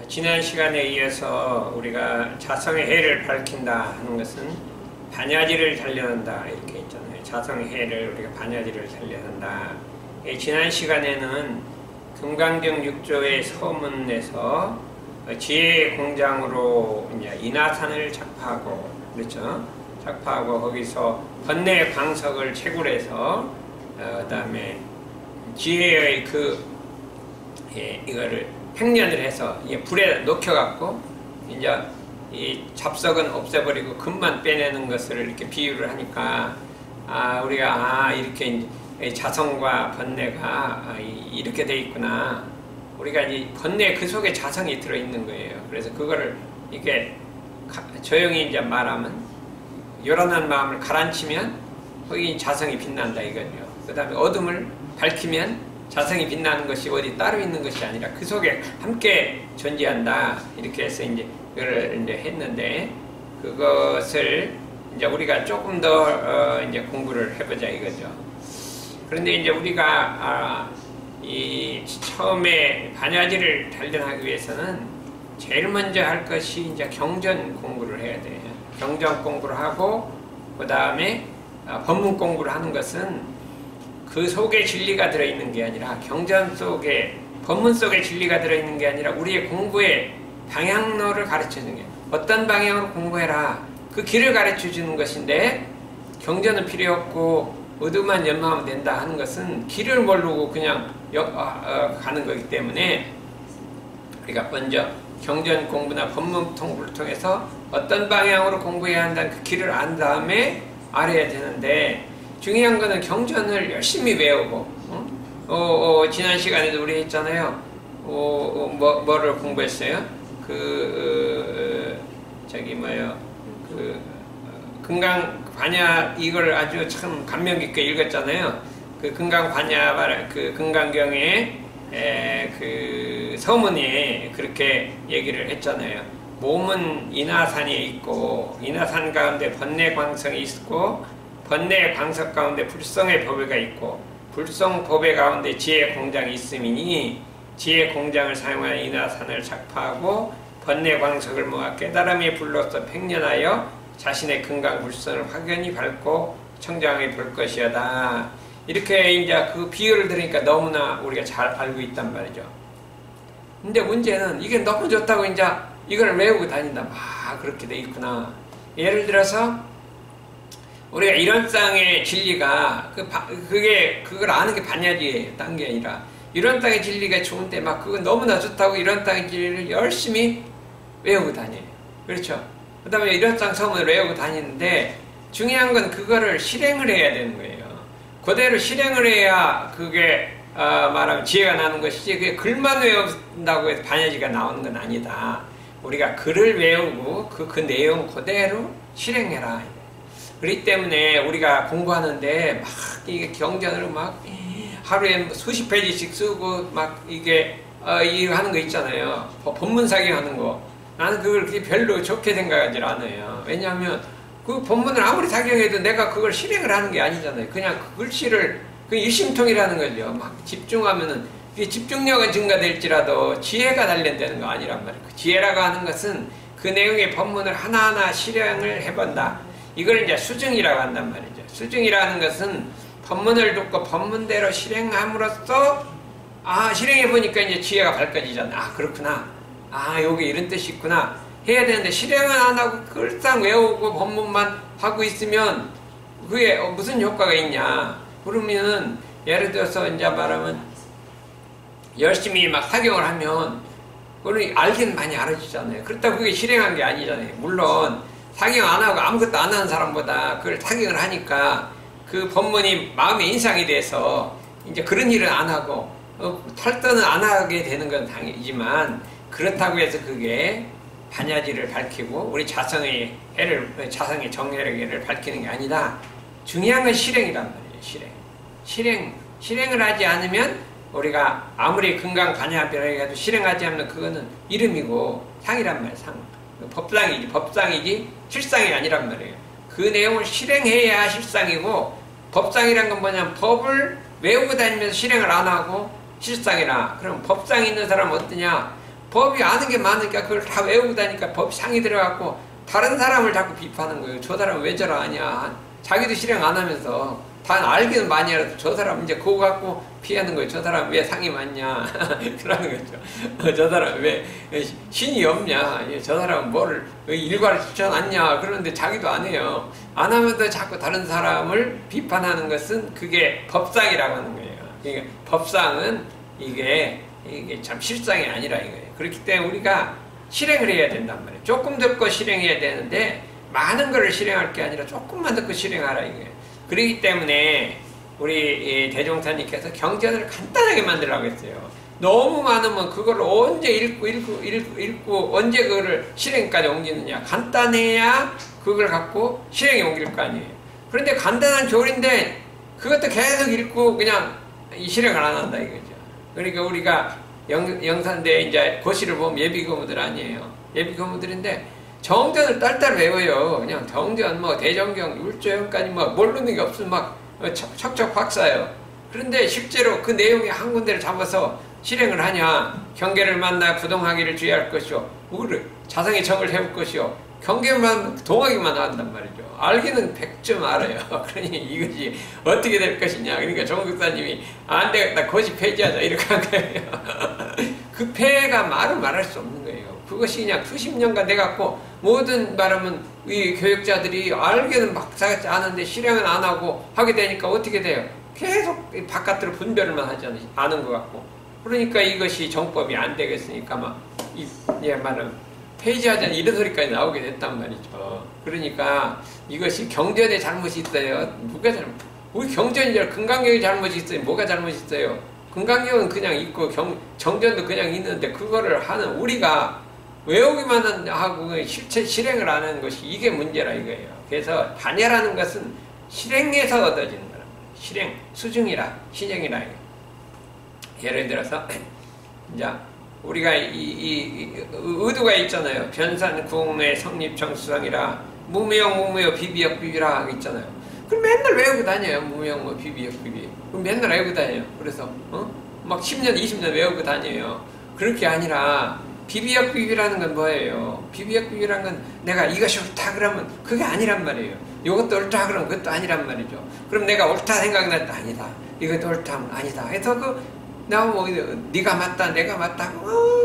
지난 시간에 이어서 우리가 자성의 해를 밝힌다 하는 것은 반야지를 달려한다 이렇게 했잖아요. 자성의 해를 우리가 반야지를 달려한다. 지난 시간에는 금강경 6조의 서문에서 지혜의 공장으로 이제 인하산을 작파하고, 그렇죠? 작파하고 거기서 번뇌 광석을 채굴해서 그다음에 지혜의 이거를 팽년을 해서 불에 녹여갖고 이제 이 잡석은 없애버리고 금만 빼내는 것을 이렇게 비유를 하니까 우리가 이렇게 자성과 번뇌가 이렇게 돼 있구나. 우리가 이 번뇌 그 속에 자성이 들어 있는 거예요. 그래서 그거를 이렇게 조용히 이제 말하면 요란한 마음을 가라앉히면 거기 자성이 빛난다 이거죠. 그다음에 어둠을 밝히면 자성이 빛나는 것이 어디 따로 있는 것이 아니라 그 속에 함께 존재한다. 이렇게 해서 이제 그걸 이제 했는데 그것을 이제 우리가 조금 더 이제 공부를 해보자 이거죠. 그런데 이제 우리가 이 처음에 반야지를 단련하기 위해서는 제일 먼저 할 것이 이제 경전 공부를 해야 돼요. 경전 공부를 하고 그 다음에 법문 공부를 하는 것은 그 속에 진리가 들어있는 게 아니라 경전 속에 법문 속에 진리가 들어있는 게 아니라 우리의 공부의 방향로를 가르쳐주는 게 어떤 방향으로 공부해라 그 길을 가르쳐주는 것인데 경전은 필요 없고 의도만 연마하면 된다 하는 것은 길을 모르고 그냥 가는 거기 때문에 우리가 먼저 경전 공부나 법문 공부를 통해서 어떤 방향으로 공부해야 한다는 그 길을 안 다음에 알아야 되는데 중요한 거는 경전을 열심히 외우고 지난 시간에도 우리 했잖아요. 뭐를 공부했어요? 금강반야 이걸 아주 참 감명 깊게 읽었잖아요. 그 금강반야 그 금강경의 그 서문이 그렇게 얘기를 했잖아요. 몸은 인하산에 있고 인하산 가운데 번뇌 광성이 있고 번뇌 광석 가운데 불성의 법회가 있고 불성 법회 가운데 지혜 공장이 있음이니 지혜 공장을 사용하여 인하산을 작파하고 번뇌 광석을 모아 깨달음의 불로서 팽련하여 자신의 금강 불선을 확연히 밟고 청정하게 볼 것이다. 이렇게 이제 그 비유를 들으니까 너무나 우리가 잘 알고 있단 말이죠. 근데 문제는 이게 너무 좋다고 이제 이걸 외우고 다닌다. 그렇게 돼 있구나. 예를 들어서 우리가 이런땅의 진리가 그걸 아는 게 반야지예요. 딴 게 아니라 이런 땅의 진리가 좋은데 막 그거 너무나 좋다고 이런 땅의 진리를 열심히 외우고 다녀요. 그렇죠? 그 다음에 이런 땅 서문을 외우고 다니는데 중요한 건 그거를 실행을 해야 되는 거예요. 그대로 실행을 해야 그게 말하면 지혜가 나는 것이지 그게 글만 외운다고 해서 반야지가 나오는 건 아니다. 우리가 글을 외우고 그 내용 그대로 실행해라. 그렇기 때문에 우리가 공부하는데 막 이게 경전을 막 하루에 수십 페이지씩 쓰고 막 이게 이거 하는 거 있잖아요. 법문사기 하는 거. 나는 그걸 그렇게 별로 좋게 생각하지 않아요. 왜냐하면 그 법문을 아무리 사경해도 내가 그걸 실행을 하는 게 아니잖아요. 그냥 그 글씨를 그 일심통이라는 거죠. 막 집중하면은 집중력은 증가될지라도 지혜가 단련되는 거 아니란 말이에요. 그 지혜라고 하는 것은 그 내용의 법문을 하나하나 실행을 해본다. 이걸 이제 수증이라고 한단 말이죠. 수증이라는 것은 법문을 듣고 법문대로 실행함으로써 실행해보니까 이제 지혜가 밝아지잖아. 그렇구나. 여기 이런 뜻이 있구나. 해야 되는데 실행은 안 하고 글상 외우고 법문만 하고 있으면 그게 무슨 효과가 있냐. 그러면은 예를 들어서 이제 말하면 열심히 막 사경을 하면 그걸 알긴 많이 알아지잖아요. 그렇다고 그게 실행한 게 아니잖아요. 물론 사경 안 하고 아무것도 안 하는 사람보다 그걸 사경을 하니까 그 법문이 마음에 인상이 돼서 이제 그런 일은 안 하고 탈선은 안 하게 되는 건 당연히지만 그렇다고 해서 그게 반야지를 밝히고 우리 자성의 정혜를 밝히는 게 아니라 중요한 건 실행이란 말이에요. 실행을 하지 않으면 우리가 아무리 금강 반야비라고 해도 실행하지 않으면 그거는 이름이고 상이란 말이에요. 상. 법상이지 실상이 아니란 말이에요. 그 내용을 실행해야 실상이고 법상이란 건 뭐냐면 법을 외우고 다니면서 실행을 안 하고 실상이라. 그럼 법상이 있는 사람은 어떠냐? 법이 아는 게 많으니까 그걸 다 외우고 다니까 법상이 들어갖고 다른 사람을 자꾸 비판하는 거예요. 저 사람은 왜 저러 하냐? 자기도 실행 안 하면서 다 알기는 많이 알아도 저 사람 이제 그거 갖고 피하는 거예요. 저 사람 왜 상이 많냐? 그러는 거죠. 저 사람 왜 신이 없냐? 저 사람은 뭐를 일과를 추천하냐? 그러는데 자기도 안 해요. 안 하면서 자꾸 다른 사람을 비판하는 것은 그게 법상이라고 하는 거예요. 그러니까 법상은 이게 참 실상이 아니라 이거예요. 그렇기 때문에 우리가 실행을 해야 된단 말이에요. 조금 듣고 실행해야 되는데 많은 걸 실행할 게 아니라 조금만 듣고 실행하라 이거예요. 그렇기 때문에 우리 대종사님께서 경전을 간단하게 만들라고 했어요. 너무 많으면 그걸 언제 읽고 언제 그거를 실행까지 옮기느냐. 간단해야 그걸 갖고 실행에 옮길 거 아니에요. 그런데 간단한 교리인데 그것도 계속 읽고 그냥 실행을 안 한다 이거죠. 그러니까 우리가 영산대 이제 고시를 보면 예비고무들 아니에요. 예비고무들인데 정전을 딸딸 외워요. 그냥 정전, 뭐 대정경, 율조형까지 뭐 모르는 게 없으면 막 척척 박사요. 그런데 실제로 그 내용의 한 군데를 잡아서 실행을 하냐? 경계를 만나 부동하기를 주의할 것이요. 자성의 정을 해볼 것이요. 경계만 동하기만 한단 말이죠. 알기는 100점 알아요. 그러니 이것이 어떻게 될 것이냐. 그러니까 정국사님이 안 되겠다. 고시 폐지하자. 이렇게 한 거예요. 그 폐가 말할 수 없는 거예요. 그것이 그냥 수십 년간 돼갖고 모든 말하면 이 교육자들이 알기는 막사같이 아는데 실행은 안 하고 하게 되니까 어떻게 돼요? 계속 바깥으로 분별만 하지 않은 것 같고. 그러니까 이것이 정법이 안 되겠으니까 말은 폐지하자는 이런 소리까지 나오게 됐단 말이죠. 그러니까 이것이 경전에 잘못이 있어요. 누가 우리 경전이 금강경이 잘못이 있어요. 뭐가 잘못이 있어요? 금강경은 그냥 있고 정전도 그냥 있는데 그거를 하는 우리가 외우기만 하고 실체 실행을 안 하는 것이 이게 문제라 이거예요. 그래서 반야라는 것은 실행에서 얻어지는 거란 말이에요. 실행, 수중이라, 시정이라. 예를 들어서 이제 우리가 이 의도가 있잖아요. 변산, 구홍의 성립청 수상이라 무무역, 비비역, 비비라 있잖아요. 그럼 맨날 외우고 다녀요. 무무역, 비비역, 비비. 그럼 맨날 외우고 다녀요. 그래서 막 10년, 20년 외우고 다녀요. 그럴 게 아니라 비비역, 비비라는 건 뭐예요? 비비역, 비비라는 건 내가 이것이 옳다 그러면 그게 아니란 말이에요. 이것도 옳다 그러면 그것도 아니란 말이죠. 그럼 내가 옳다 생각났다. 아니다. 이것도 옳다 하면 아니다. 해서 네가 맞다, 내가 맞다.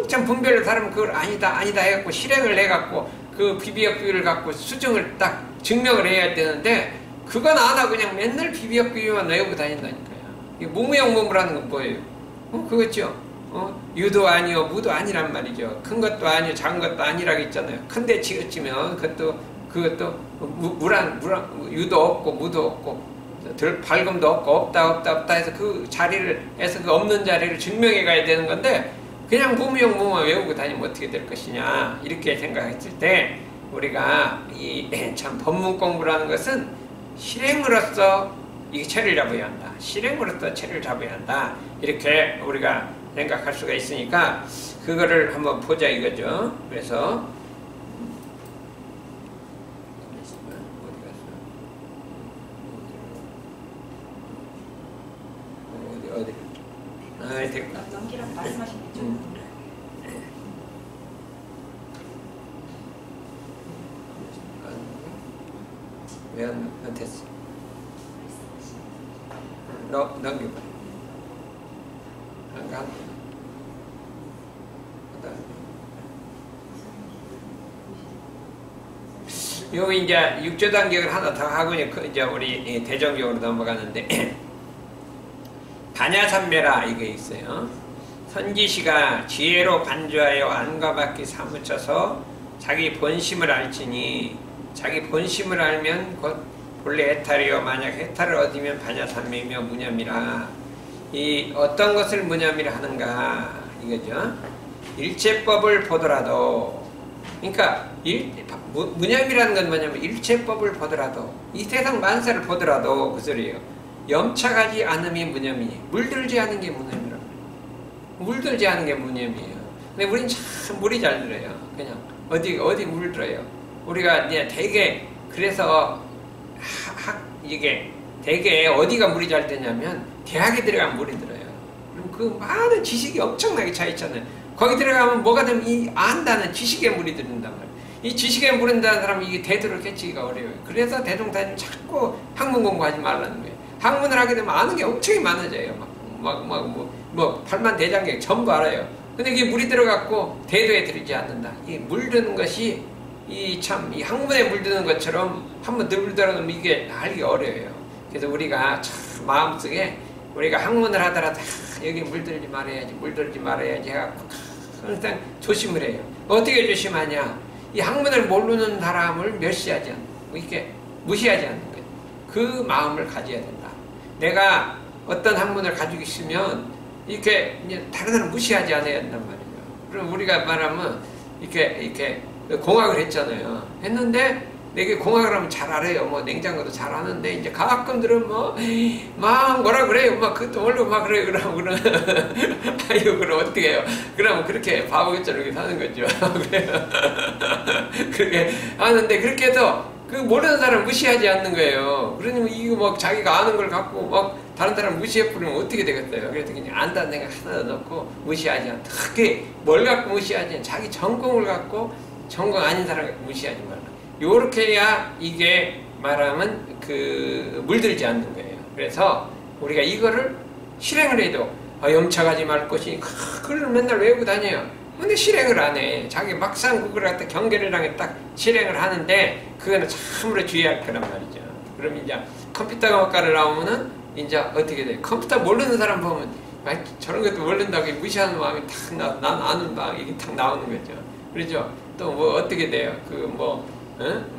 참 분별을 다르면 그걸 아니다 해갖고 실행을 해갖고 그 비비역 비비를 갖고 수정을 딱 증명을 해야 되는데 그건 안 하고 그냥 맨날 비비역 비비만 외우고 다닌다니까요. 무무역 무무라는 건 뭐예요? 그거죠. 유도 아니요, 무도 아니란 말이죠. 큰 것도 아니요, 작은 것도 아니라고 있잖아요. 큰데 치우치면 그것도 유도 없고 무도 없고 밝음도 없고 없다 해서 그 자리를 해서 그 없는 자리를 증명해 가야 되는 건데 그냥 무무용 무무만 외우고 다니면 어떻게 될 것이냐 이렇게 생각했을 때 우리가 이 참 법문 공부라는 것은 실행으로서 이게 체를 잡아야 한다. 실행으로서 체를 잡아야 한다. 이렇게 우리가 생각할 수가 있으니까 그거를 한번 보자 이거죠. 그래서 어디 됐다. 넘기라고 말씀하신 게 좀. 왜 안 됐어? 넘겨봐. 여기 이제 육조 단격을 하나 더 하고 이제 우리 대정경으로 넘어가는데 반야삼매라 이게 있어요. 선지시가 지혜로 간주하여 안과 밖에 사무쳐서 자기 본심을 알지니 자기 본심을 알면 곧 본래 해탈이요 만약 해탈을 얻으면 반야삼매이며 무념이라. 이 어떤 것을 무념이라 하는가 이거죠. 일체법을 보더라도 그러니까 무념이라는 건 뭐냐면 일체법을 보더라도 이 세상 만사를 보더라도 그 소리예요. 염차가지 않음이 무념이니 물들지 않은 게 무념이라고. 물들지 않은 게 무념이에요. 근데 우린 참 물이 잘 들어요. 그냥 어디 물들어요. 우리가 이제 되게 그래서 이게 되게 어디가 물이 잘 되냐면 대학에 들어가면 물이 들어요. 그럼 그 많은 지식이 엄청나게 차 있잖아요. 거기 들어가면 뭐가 되면 이 안다는 지식에 물이 들는단 말이에요. 이 지식에 무른다는 사람은 이게 대도를 깨치기가 어려워요. 그래서 대종사님 자꾸 학문 공부하지 말라는 거예요. 학문을 하게 되면 아는 게 엄청 많아져요. 뭐 팔만대장경 전부 알아요. 근데 이게 물이 들어갔고 대도에 들이지 않는다. 이 물드는 것이 이 학문에 물드는 것처럼 한번 늘 들어가면 이게 알기 어려워요. 그래서 우리가 참 마음속에 우리가 학문을 하더라도 여기 물들지 말아야지 해갖고 항상 조심을 해요. 어떻게 조심하냐? 이 학문을 모르는 사람을 멸시하지 않고 이렇게 무시하지 않는 거예요. 그 마음을 가져야 된다. 내가 어떤 학문을 가지고 있으면 이렇게 이제 다른 사람 무시하지 않아야 된단 말이에요. 그럼 우리가 말하면 이렇게 공학을 했잖아요. 했는데 내게 공학을 하면 잘 알아요. 뭐 냉장고도 잘 하는데 이제 가끔들은 막 뭐라 그래요. 막 그것도 원래 막 그래요. 그러면 아유 그럼 어떻게 해요? 그러면 그렇게 바보처럼 이렇게 사는 거죠. 그렇게 하는데 그렇게 해서 그 모르는 사람 무시하지 않는 거예요. 그러면 이거 막 자기가 아는 걸 갖고 막 다른 사람 무시해 버리면 어떻게 되겠어요? 그래서 그냥 안다는 생각 하나 넣고 무시하지 않다. 특히 뭘 갖고 무시하지 않냐? 자기 전공을 갖고 전공 아닌 사람을 무시하지 말라. 요렇게 해야 이게 말하면 그 물들지 않는 거예요. 그래서 우리가 이거를 실행을 해도 염차가지 말 것이 그걸 맨날 외우고 다녀요. 근데 실행을 안 해. 자기 막상 그걸 갖다 경계를 딱 실행을 하는데 그거는 참으로 주의할 거란 말이죠. 그럼 이제 컴퓨터과를 나오면은 이제 어떻게 돼? 컴퓨터 모르는 사람 보면 저런 것도 모른다고 무시하는 마음이 난 아는 마음이 이게 탁 나오는 거죠. 그렇죠? 또 뭐 어떻게 돼요?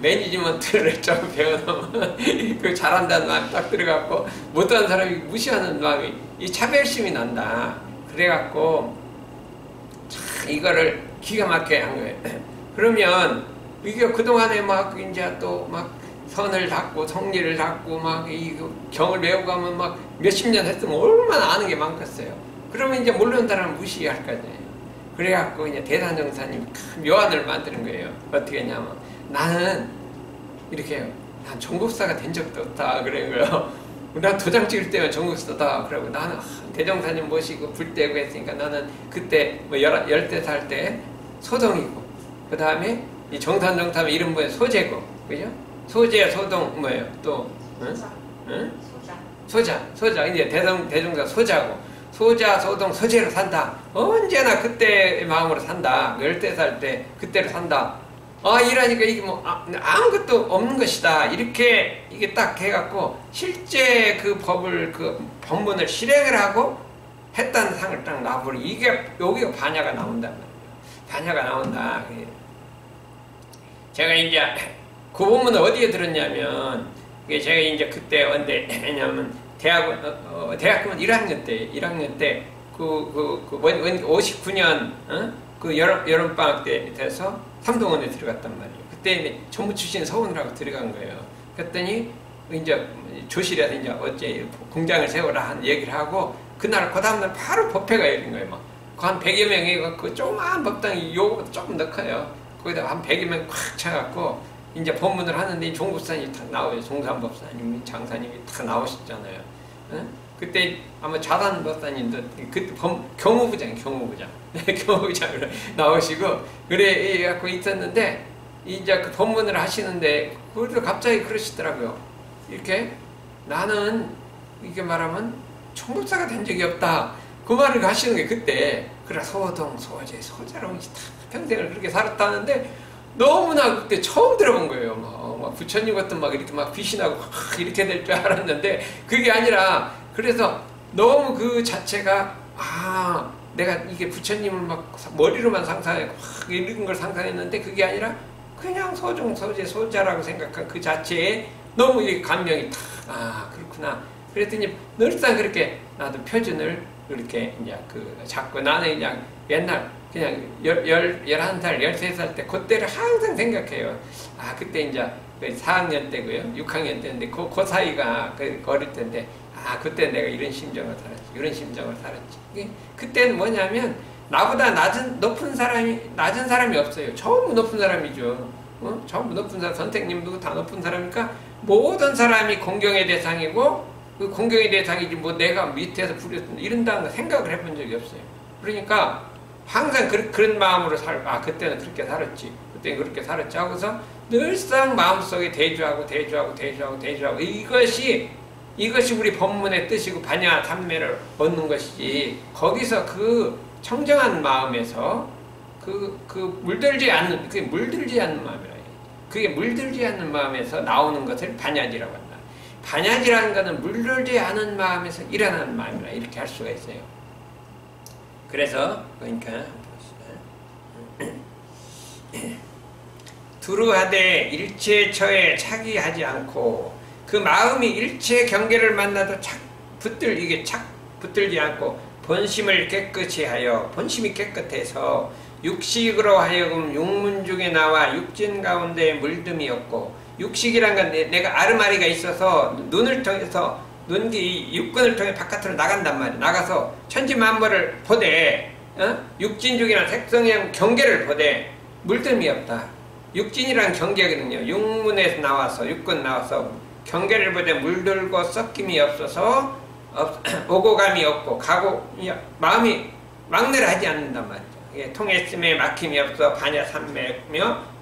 매니지먼트를 좀 배워놓으면 그 잘한다는 마음이 딱 들어갖고 못하는 사람이 무시하는 마음이 이 차별심이 난다. 그래갖고 이거를 기가 막히게 한 거예요. 그러면 이게 그동안에 막 이제 또 막 선을 닦고 성리를 닦고 막 이 경을 외우고 가면 막 몇십 년 했으면 얼마나 아는 게 많겠어요. 그러면 이제 모르는 사람은 무시할 거잖아요. 그래갖고 이제 대산정사님이 큰 묘안을 만드는 거예요. 어떻게 했냐면 나는 이렇게 해요. 난 전국사가 된 적도 없다. 그런 거예요. 난 도장 찍을 때만 전국사다. 그러고 나는 대종사님 모시고 불 떼고 했으니까 나는 그때 뭐 10살 때 소동이고 그 다음에 이 정산정탐 이름 뭐예요? 소재고 그죠? 소재, 소동 뭐예요? 또 응? 소자. 이제 대종사 소자고 소자, 소동, 소재로 산다. 언제나 그때의 마음으로 산다. 10살 때 그때로 산다. 이러니까 이게 뭐 아무것도 없는 것이다. 이렇게 이게 딱 해갖고 실제 그 법문을 실행을 하고 했다는 상을 딱 놔버리고 이게 여기가 반야가 나온단 말이에요. 반야가 나온다. 제가 이제 그 법문을 어디에 들었냐면 제가 이제 그때 왜냐면 대학교는 1학년 때 59년 그 여름방학 때 돼서 삼동원에 들어갔단 말이에요. 그때 전부 출신 서원을 하고 들어간 거예요. 그랬더니 이제 조실에서 이제 어째 공장을 세워라 한 얘기를 하고 그날 그 다음날 바로 법회가 열린 거예요. 막 한 100여 명이 그 조그만 법당이 요거보다 조금 더 커요. 거기다 한 100여 명 꽉 차갖고 이제 법문을 하는데 종법사님이 탁 나와요. 종산법사님이 장사님이 탁 나오셨잖아요. 그때 아마 자단 법사님도 그때 경호부장 경호부장으로 나오시고 그래 갖고 있었는데 이제 그 법문을 하시는데 그래도 갑자기 그러시더라고요. 이렇게 나는 이게 말하면 총법사가 된 적이 없다. 그 말을 하시는 게 그때 그래 소동 소재 소자라고 평생을 그렇게 살았다는데 너무나 그때 처음 들어본 거예요. 막 부처님 같은 막 이렇게 막 귀신하고 이렇게 될 줄 알았는데 그게 아니라 그래서 너무 그 자체가 내가 이게 부처님을 막 머리로만 상상하고 이런 걸 상상했는데 그게 아니라 그냥 소종 소재 소자라고 생각한 그 자체에 너무 이 감명이 그렇구나. 그랬더니 늘상 그렇게 나도 표준을 이렇게 이제 잡고 나는 그냥 옛날 그냥 11살, 13살 때 그때를 항상 생각해요. 그때 이제 4학년 때고요. 6학년 때인데 그 사이가 어릴 때인데 그때 내가 이런 심정을 살았지. 그때는 뭐냐면 나보다 낮은 사람이 없어요. 전부 높은 사람이죠. 전부 높은 사람, 선생님도 다 높은 사람이니까 모든 사람이 공경의 대상이고 그 공경의 대상이지 뭐 내가 밑에서 부렸다 이런다는 생각을 해본 적이 없어요. 그러니까 항상 그런 마음으로 그때는 그렇게 살았지. 그때는 그렇게 살았지 하고서 늘상 마음속에 대주하고 이것이 우리 법문의 뜻이고 반야 삼매를 얻는 것이지. 거기서 그 청정한 마음에서 물들지 않는 마음이라. 그게 물들지 않는 마음에서 나오는 것을 반야지라고 한다. 반야지라는 것은 물들지 않은 마음에서 일어나는 마음이라 이렇게 할 수가 있어요. 그래서 그러니까 두루하되 일체처에 차기하지 않고 그 마음이 일체 경계를 만나도 붙들지 않고 본심을 깨끗이 하여 본심이 깨끗해서 육식으로 하여금 육문 중에 나와 육진 가운데 물듦이 없고 육식이란 건 내가 아르마리가 있어서 눈을 통해서 육근을 통해 바깥으로 나간단 말이야. 나가서 천지만물을 보되 육진중이란 색성의 경계를 보되 물듦이 없다. 육진이란 경계거든요. 육문에서 나와서 육근 나와서 경계를 보되 물들고 섞임이 없어서 오고감이 없고 마음이 막내를 하지 않는단 말이죠. 통했음에 막힘이 없어 반야 삼매며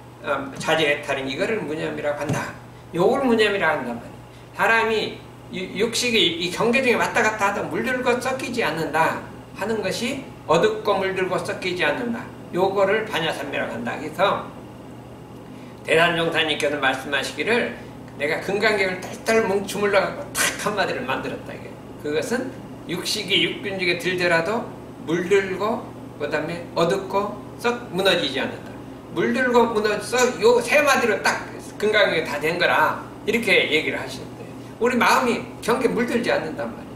자제해탈인 이거를 무념이라고 한다. 요걸 무념이라고 한단 말이에요. 사람이 육식이 이 경계 중에 왔다 갔다 하다 물들고 섞이지 않는다 하는 것이 어둡고 물들고 섞이지 않는다. 요거를 반야 삼매라고 한다. 그래서 대단종사님께서 말씀하시기를 내가 금강경을 딸딸 주물러갖고 탁 한마디를 만들었다. 이게. 그것은 육식이 육균 중에 들더라도 물들고 그 다음에 어둡고 썩 무너지지 않는다. 물들고 요 세 마디로 딱 금강경이 다 된 거라 이렇게 얘기를 하시는데 우리 마음이 경계 물들지 않는단 말이에요.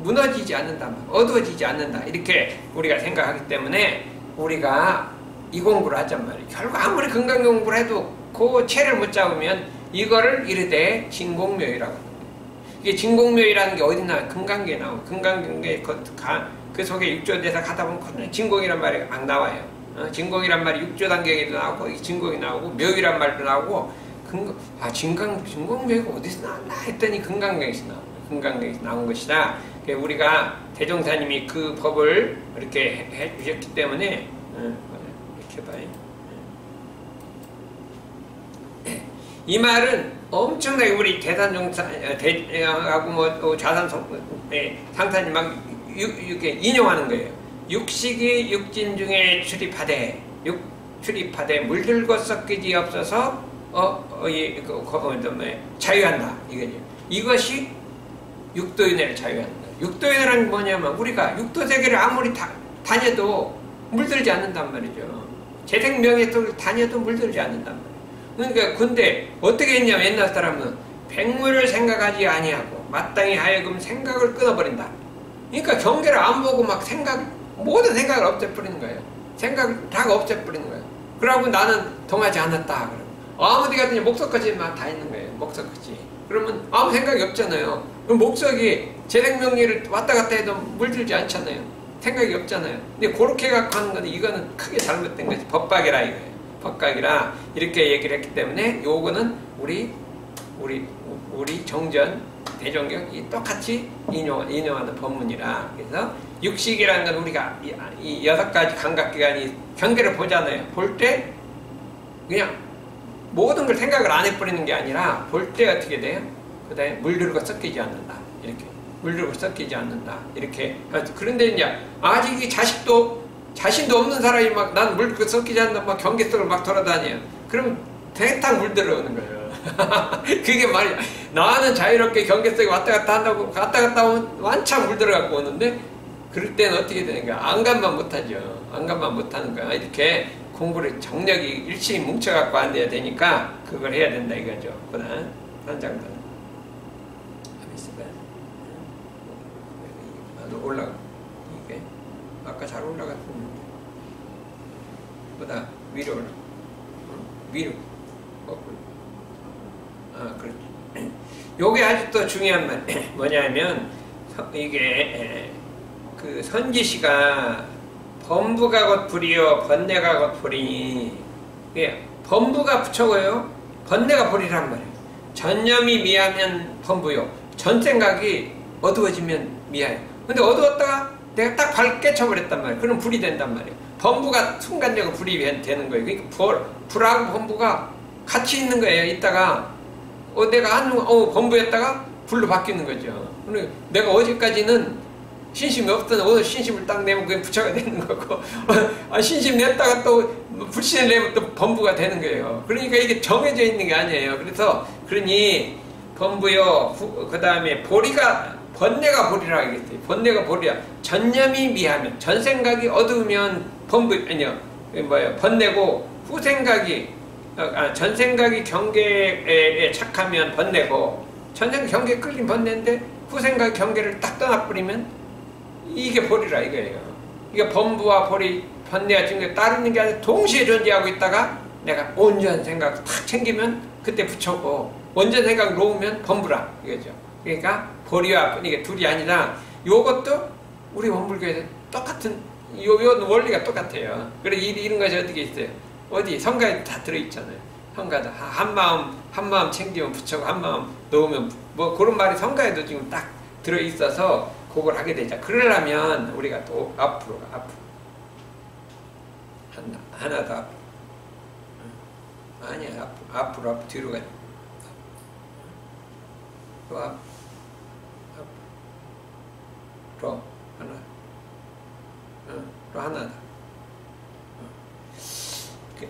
무너지지 않는단 말이에요. 어두워지지 않는다. 이렇게 우리가 생각하기 때문에 우리가 이 공부를 하잔 말이에요. 결국 아무리 금강경 공부를 해도 그 체를 못 잡으면 이거를 이르되 진공묘이라고 합니다. 이게 진공묘이라는 게 어디 나와요? 금강경에 나오고 금강경에 그 속에 육조대사 가다 보면 진공이란 말이 막 나와요. 진공이란 말이 육조단경에도 나오고 진공이 나오고 묘이란 말도 나오고 진공묘가 어디서 나왔나 했더니 금강경에서 나온 거예요. 금강경에서 나온 것이다. 우리가 대종사님이 그 법을 이렇게 해주셨기 때문에 이렇게 봐요. 이 말은 엄청나게 우리 대단종사하고 좌산 상사님 막 이렇게 인용하는 거예요. 육식이 육진 중에 출입하되 물들고 섞이지 없어서 자유한다. 이거죠. 이것이 육도윤회를 자유하는 거예요. 육도윤회란 뭐냐면 우리가 육도세계를 아무리 다녀도 물들지 않는단 말이죠. 재생명예 속을 다녀도 물들지 않는단 말이에요. 그러니까 근데 어떻게 했냐면 옛날 사람은 백물을 생각하지 아니하고 마땅히 하여금 생각을 끊어버린다. 그러니까 경계를 안 보고 막 모든 생각을 없애버리는 거예요. 생각을 다 없애버리는 거예요. 그러고 나는 동하지 않았다. 아무 데 가든지 목석까지만 다 있는 거예요. 목석까지. 그러면 아무 생각이 없잖아요. 그럼 목석이 재생명리를 왔다 갔다 해도 물들지 않잖아요. 생각이 없잖아요. 근데 그렇게 갖고 하는 건데 이거는 크게 잘못된 거지. 법박이라 이거예요. 법각이라 이렇게 얘기를 했기 때문에 요거는 우리 정전 대종경이 똑같이 인용하는 법문이라. 그래서 육식이라는 건 우리가 이 6가지 감각기관이 경계를 보잖아요. 볼 때 그냥 모든 걸 생각을 안 해버리는 게 아니라 볼 때 어떻게 돼요? 그 다음에 물들고 섞이지 않는다. 이렇게 물들고 섞이지 않는다. 이렇게. 그런데 이제 아직 이 자신도 없는 사람이 막 난 물들고 섞이지 않는다. 막 경계 속을 막 돌아다녀요. 그러면 대탕 물들어오는 거예요. 그게 말이야. 나는 자유롭게 경계 속에 왔다 갔다 한다고 갔다 갔다 오면 완창 물들어갖고 오는데 그럴 때는 어떻게 되는가? 안간만 못하죠. 안간만 못하는 거야. 이렇게 공부를 정력이 일심이 뭉쳐갖고 안 돼야 되니까 그걸 해야 된다 이거죠. 그다음 한장단 올라가. 이게 아까 잘 올라갔었는데 그다음 위로 올라. 위로. 그렇지. 요게 아주 또 중요한 말 뭐냐면 이게 그 선지시가 범부가 곧 불이요 번뇌가 곧 불이니 범부가 부처고요 번뇌가 불이란 말이에요. 전념이 미하면 범부요. 전생각이 어두워지면 미아예요. 근데 어두웠다가 내가 딱 밝게 쳐버렸단 말이에요. 그럼 불이 된단 말이에요. 범부가 순간적으로 불이 되는 거예요. 그러니까 불하고 범부가 같이 있는 거예요. 이따가 내가 범부였다가 불로 바뀌는 거죠. 그러니까 내가 어제까지는 신심이 없던 오늘 신심을 딱 내면 그게 부처가 되는 거고 신심 냈다가 또 불신을 내면 또 범부가 되는 거예요. 그러니까 이게 정해져 있는 게 아니에요. 그러니 범부요, 그 다음에 번뇌가 보리라 하겠어요. 번뇌가 보리라. 전념이 미하면, 전생각이 어두우면 번뇌고, 전생각이 경계에 착하면 번뇌고, 전생각 경계에 끌린 번뇌인데, 후생각이 경계를 딱 떠나버리면, 이게 보리라 이거예요. 이게 범부와 번뇌가 지금 따르는 게 아니라 동시에 존재하고 있다가, 내가 온전 생각 탁 챙기면, 그때 부처고, 온전 생각 놓으면 범부라 이거죠. 그러니까 보리와 이게 둘이 아니라 요것도 우리 원불교에서 똑같은 요 원리가 똑같아요. 그래 이런 것이 어떻게 있어요? 어디 성가에 다 들어있잖아요. 성가도 한 마음 챙기면 부처고 한 마음 놓으면 뭐 그런 말이 성가에도 지금 딱 들어있어서 그걸 하게 되죠. 그러려면 우리가 또 앞으로 하나 더 아니야 앞으로 뒤로 가자. 또 하나.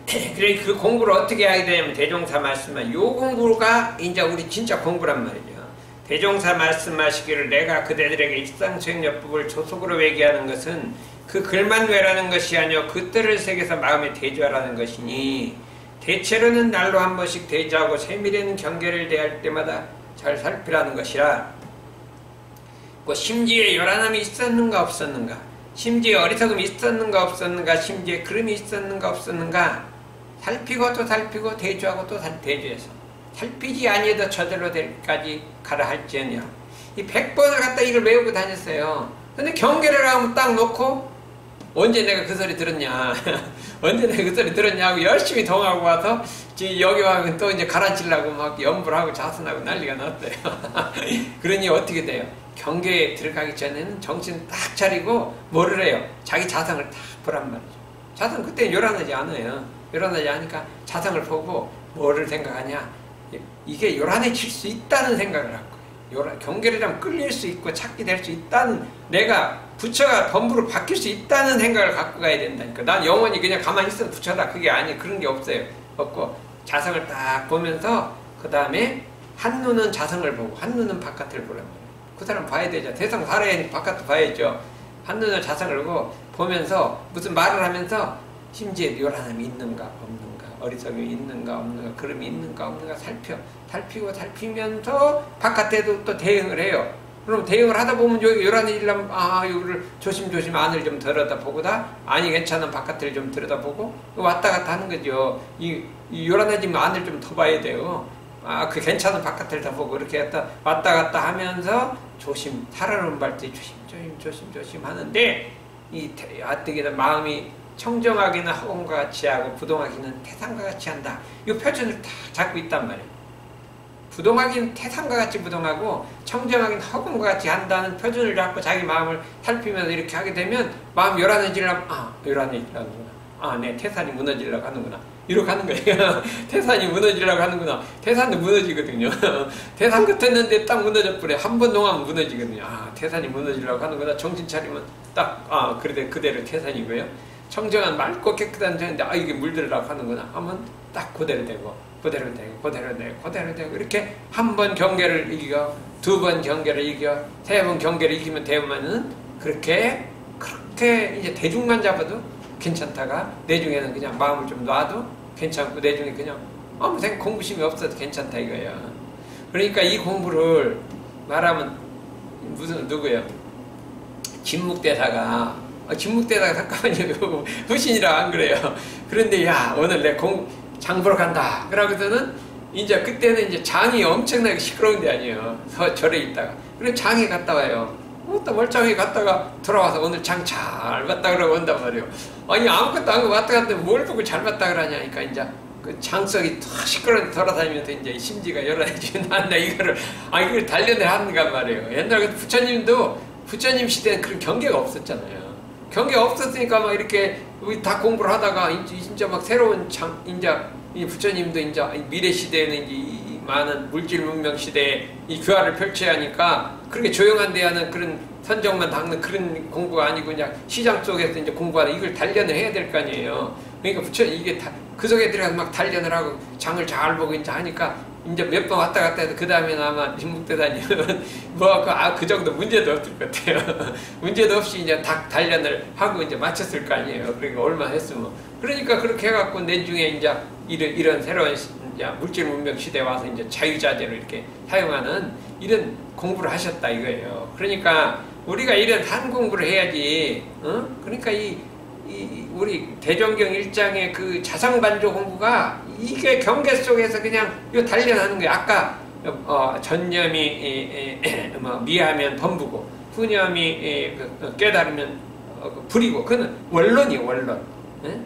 그래 그 공부를 어떻게 하게 되냐면 대종사 말씀만 요 공부가 이제 우리 진짜 공부란 말이죠. 대종사 말씀하시기를 내가 그대들에게 일상수행요법을 조속으로 얘기하는 것은 그 글만 외라는 것이 아니요 그 뜻을 새겨서 마음에 대조하라는 것이니 대체로는 날로 한 번씩 대조하고 세밀한 경계를 대할 때마다 잘 살피라는 것이라. 심지에 요란함이 있었는가 없었는가, 심지에 어리석음이 있었는가 없었는가, 심지에 그름이 있었는가 없었는가 살피고 또 살피고 대조하고 또 대조해서 살피지 아니해도 저절로 될까지 가라 할지언정. 이 100번을 갖다 이걸 외우고 다녔어요. 근데 경계를 하면 딱 놓고 언제 내가 그 소리 들었냐 언제 내가 그 소리 들었냐고 열심히 동하고 와서 여기 와서 또 이제 가라앉히려고 막 염불하고 자선하고 난리가 났어요. 그러니 어떻게 돼요? 경계에 들어가기 전에는 정신 딱 차리고 뭐를 해요? 자기 자성을 딱 보란 말이죠. 자성 그때 요란하지 않아요. 요란하지 않으니까 자성을 보고 뭐를 생각하냐? 이게 요란해질 수 있다는 생각을 할 거예요. 경계를 하면 끌릴 수 있고 찾게 될 수 있다는, 내가 부처가 범부로 바뀔 수 있다는 생각을 갖고 가야 된다니까. 난 영원히 그냥 가만히 있어도 부처다 그게 아니, 그런 게 없어요. 없고 자성을 딱 보면서 그 다음에 한눈은 자성을 보고 한눈은 바깥을 보란 말이에요. 그 사람 봐야 되죠. 세상 살아야 하니까 바깥도 봐야죠. 한눈은 자성을 보면서 무슨 말을 하면서 심지어 요란함이 있는가 없는가, 어리석음이 있는가 없는가, 그름이 있는가 없는가 살피고 살피면서 바깥에도 또 대응을 해요. 그럼 대응을 하다 보면 여기 요란해지려면 여기를 조심조심 안을 좀 들여다보고다, 아니 괜찮은 바깥을 좀 들여다보고 왔다 갔다 하는 거죠. 이 요란해지면 안을 좀 더 봐야 돼요. 그 괜찮은 바깥을 다 보고 이렇게 왔다 갔다 하면서 조심, 살아놓은 발뒤 조심 하는데 이 아뜨기는 마음이 청정하기는 허공과 같이 하고 부동하기는 태산과 같이 한다. 이 표준을 다 잡고 있단 말이에요. 부동하기는 태산과 같이 부동하고 청정하기는 허공과 같이 한다는 표준을 잡고 자기 마음을 살피면서 이렇게 하게 되면 마음이 요란해지려면 요란해지려는구나. 내 태산이 무너지려고 하는구나. 이렇게 하는 거예요. 태산이 무너지려고 하는구나. 태산도 무너지거든요. 태산 같았는데 딱 무너져버려. 한 번 동안 무너지거든요. 태산이 무너지려고 하는구나. 정신 차리면 딱 그대로 태산이고요. 청정한 맑고 깨끗한 태산인데 이게 물들으려고 하는구나 하면 딱 그대로 되고 그대로 되고 이렇게 한 번 경계를 이기고 두 번 경계를 이겨 세 번 경계를 이기면 되면은 그렇게 이제 대중만 잡아도 괜찮다가 내중에는 그냥 마음을 좀 놔도 괜찮고 내중에 그냥 아무 생각 공부심이 없어도 괜찮다 이거예요. 그러니까 이 공부를 말하면 누구예요? 진묵대사가 잠깐만요. 후신이라 안 그래요. 그런데 오늘 내 장 보러 간다. 그러고서는 이제 그때는 이제 장이 엄청나게 시끄러운 데 아니에요. 절에 있다가. 그럼 장에 갔다 와요. 또 멀쩡히 갔다가 돌아와서 오늘 장 잘 봤다 그러고 온단 말이에요. 아니 아무것도 안 하고 왔다 갔는데 뭘 보고 잘 봤다 그러냐니까 이제 그 장석이 더 시끄러운 돌아다니면서 이제 심지가 열어야지. 나 이거를, 이걸 단련을 하는가 말이에요. 옛날에 부처님 시대는 그런 경계가 없었잖아요. 경계가 없었으니까 막 이렇게 우리 다 공부를 하다가 진짜 막 새로운 이 부처님도 이제 미래 시대에는 이 많은 물질 문명 시대에 이 교화를 펼쳐야 하니까 그렇게 조용한 데 하는 그런 선정만 닦는 그런 공부가 아니고 그냥 시장 속에서 이제 공부하는 이걸 단련을 해야 될 거 아니에요. 그러니까 부처님 이게 다 그 속에 들어가서 막 단련을 하고 장을 잘 보고 이제 하니까 이제 몇 번 왔다 갔다 해도 그 다음에는 아마 중국대 다니면 그 정도 문제도 없을 것 같아요. 문제도 없이 이제 다 단련을 하고 이제 마쳤을 거 아니에요. 그러니까 얼마 했으면. 그러니까 그렇게 해갖고 내중에 이제 이런 새로운 이제 물질 문명 시대에 와서 이제 자유자재로 이렇게 사용하는 이런 공부를 하셨다 이거예요. 그러니까 우리가 이런 한 공부를 해야지. 그러니까 우리 대종경 1장의 그 자성반조 공부가 이게 경계 속에서 그냥 요 단련하는 거예요. 아까 전념이 미하면 범부고 후념이 깨달으면 불이고 그건 원론이에요. 원론.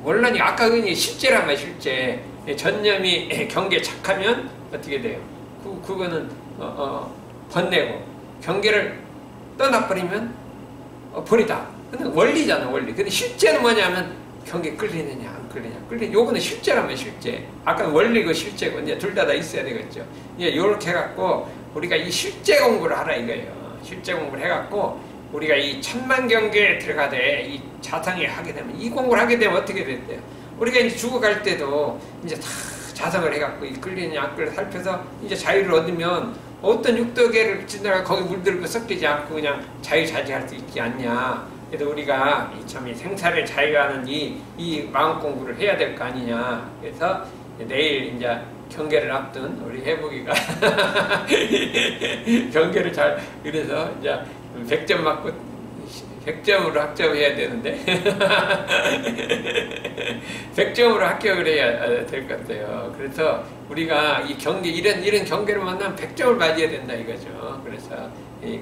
원론이 아까 그게 실제란 말이에요. 실제. 전념이 경계에 착하면 어떻게 돼요? 그거는 번내고 경계를 떠나버리면 불이다. 근데 원리잖아, 원리. 근데 실제는 뭐냐면 경계 끌리느냐 안 끌리냐. 요거는 실제라면 실제. 아까 원리고 실제고 이제 둘 다 있어야 되겠죠. 이제 요렇게 해갖고 우리가 이 실제 공부를 하라 이거예요. 실제 공부를 해갖고 우리가 이 천만 경계에 들어가되 이 자성을 하게 되면 이 공부를 하게 되면 어떻게 됐대요? 우리가 이제 죽어갈 때도 이제 다 자성을 해갖고 이 끌리느냐 안 끌리냐 살펴서 이제 자유를 얻으면 어떤 육도계를 지나가 거기 물들고 섞이지 않고 그냥 자유자재할 수 있지 않냐. 그래서 우리가 이 생사를 자유하는 이 마음 공부를 해야 될 거 아니냐. 그래서 내일 이제 경계를 앞둔 우리 해복이가 경계를 잘 그래서 이제 100점 맞고 100점으로 합격해야 되는데 100점으로 합격을 해야 될 것 같아요. 그래서 우리가 이 경계 이런 경계를 만나면 100점을 맞아야 된다 이거죠. 그래서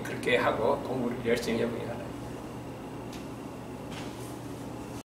그렇게 하고 공부를 열심히 해보기 바랍니다.